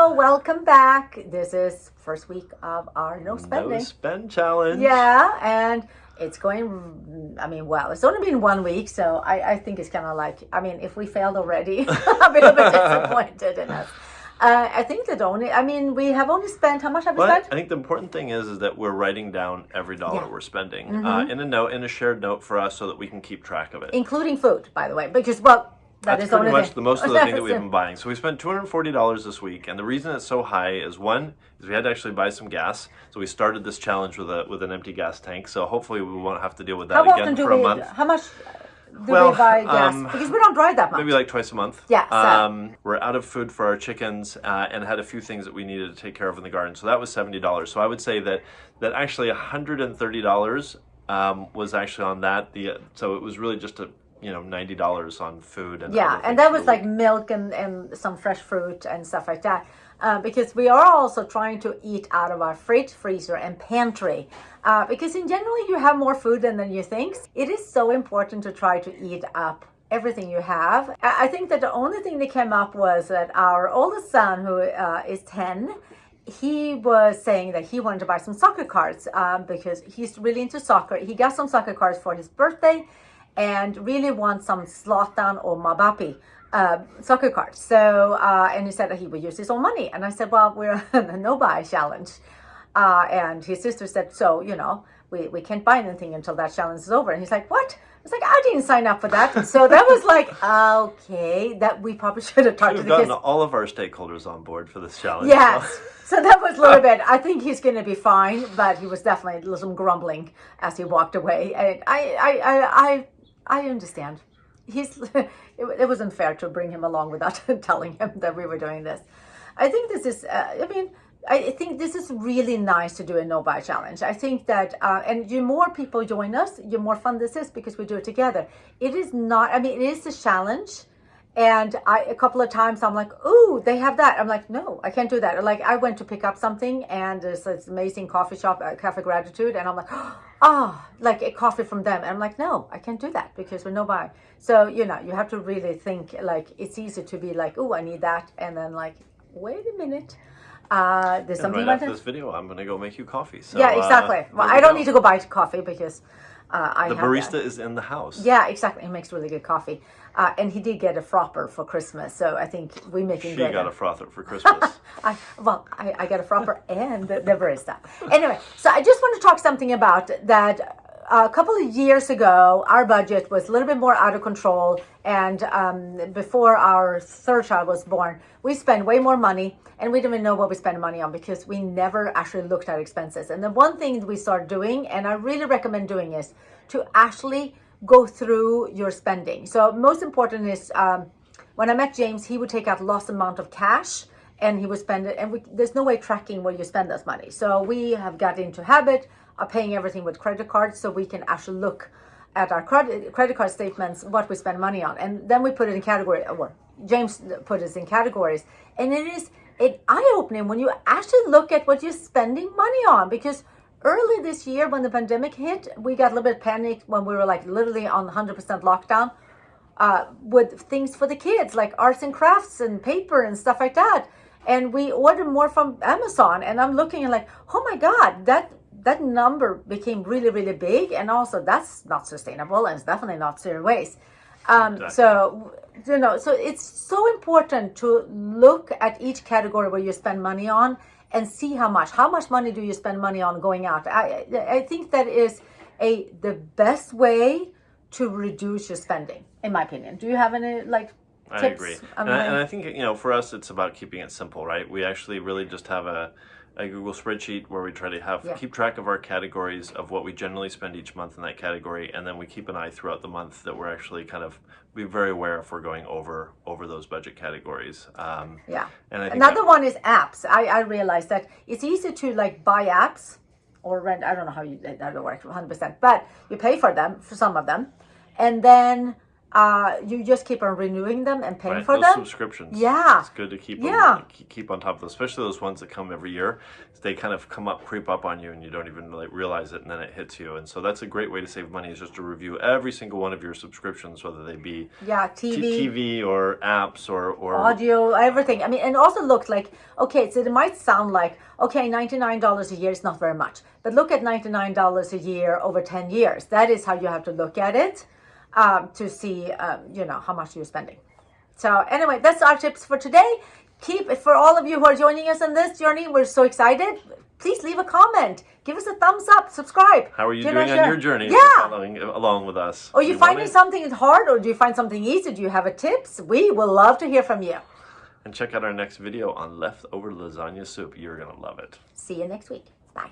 Hello, welcome back. This is first week of our no spending. No spend challenge. Yeah, and it's going, well, it's only been 1 week, so I think it's kind of like, if we failed already, I'm a little bit disappointed in us. I think that we have only spent, how much have we spent? I think the important thing is that we're writing down every dollar we're spending in a shared note for us so that we can keep track of it. Including food, by the way, because, that's pretty much the most of the thing that we've been buying. So we spent $240 this week, and the reason it's so high is one is we had to actually buy some gas. So we started this challenge with an empty gas tank. So hopefully we won't have to deal with that again for a month. How much do we buy gas? Because we don't drive that much. Maybe like twice a month. Yeah. We're out of food for our chickens and had a few things that we needed to take care of in the garden. So that was $70. So I would say that actually $130 was actually on that. So it was really just $90 on food and that was like milk and some fresh fruit and stuff like that, because we are also trying to eat out of our fridge, freezer and pantry, because in general you have more food than you think. It is so important to try to eat up everything you have. I think that the only thing that came up was that our oldest son, who is 10, he was saying that he wanted to buy some soccer cards because he's really into soccer. He got some soccer cards for his birthday and really wants some Zlatan or Mbappe soccer cards. So, and he said that he would use his own money. And I said, well, we're on a no-buy challenge. And his sister said, so, we can't buy anything until that challenge is over. And he's like, what? I was like, I didn't sign up for that. So that was like, okay, that we probably should have talked to the kids. We've gotten all of our stakeholders on board for this challenge. Yes. So that was a little bit, I think he's going to be fine, but he was definitely some grumbling as he walked away. And I understand. It wasn't fair to bring him along without telling him that we were doing this. I think this is, I think this is really nice to do a no-buy challenge. I think that, and the more people join us, the more fun this is because we do it together. It is not, it is a challenge. And a couple of times I'm like, ooh, they have that. I'm like, no, I can't do that. Or like I went to pick up something and there's this amazing coffee shop, Cafe Gratitude. And I'm like, like a coffee from them. And I'm like, no, I can't do that because we're no buy. So, you have to really think like it's easy to be like, ooh, I need that. And then like, wait a minute. There's something right after this video, I'm going to go make you coffee. So, yeah, exactly. Well, I don't need to go buy coffee because the barista is in the house. Yeah, exactly. He makes really good coffee. And he did get a frapper for Christmas. So I think we make him She got a frother for Christmas. I got a frapper and the barista. Anyway, so I just want to talk something about that. A couple of years ago, our budget was a little bit more out of control. And before our third child was born, we spent way more money. And we didn't even know what we spent money on because we never actually looked at expenses. And the one thing that we started doing, and I really recommend doing, is to actually go through your spending. So most important is when I met James, he would take out lost amount of cash and he would spend it. And there's no way tracking where you spend this money. So we have got into habit of paying everything with credit cards so we can actually look at our credit card statements, what we spend money on. And then we put it in category, or James put it in categories. And it is eye-opening when you actually look at what you're spending money on, because early this year when the pandemic hit, we got a little bit panicked when we were like literally on 100% lockdown with things for the kids like arts and crafts and paper and stuff like that. And we ordered more from Amazon, and I'm looking and like, oh my God, that number became really, really big. And also that's not sustainable and it's definitely not zero waste. Exactly. So it's so important to look at each category where you spend money on and see how much money do you spend money on going out. I think that is the best way to reduce your spending, in my opinion. Do you have any tips? I agree. And I think, for us, it's about keeping it simple, right? We actually really just have a Google spreadsheet where we try to keep track of our categories of what we generally spend each month in that category, and then we keep an eye throughout the month that we're actually kind of be very aware if we're going over those budget categories. And I think another one is apps. I realized that it's easy to buy apps or rent. I don't know how that works 100%, but you pay for them, for some of them, and then you just keep on renewing them and paying Right, for those them. subscriptions. Yeah. It's good to keep Yeah. keep on top of those, especially those ones that come every year. They kind of creep up on you, and you don't even like realize it, and then it hits you. And so that's a great way to save money, is just to review every single one of your subscriptions, whether they be TV or apps or audio, everything. I mean, and also look like, okay, so it might sound like, okay, $99 a year is not very much, but look at $99 a year over 10 years. That is how you have to look at it to see, how much you're spending. So anyway, that's our tips for today. For all of you who are joining us on this journey, we're so excited. Please leave a comment. Give us a thumbs up. Subscribe. How are you doing on your journey? Yeah. Following along with us. Or you finding something hard, or do you find something easy? Do you have tips? We will love to hear from you. And check out our next video on leftover lasagna soup. You're going to love it. See you next week. Bye.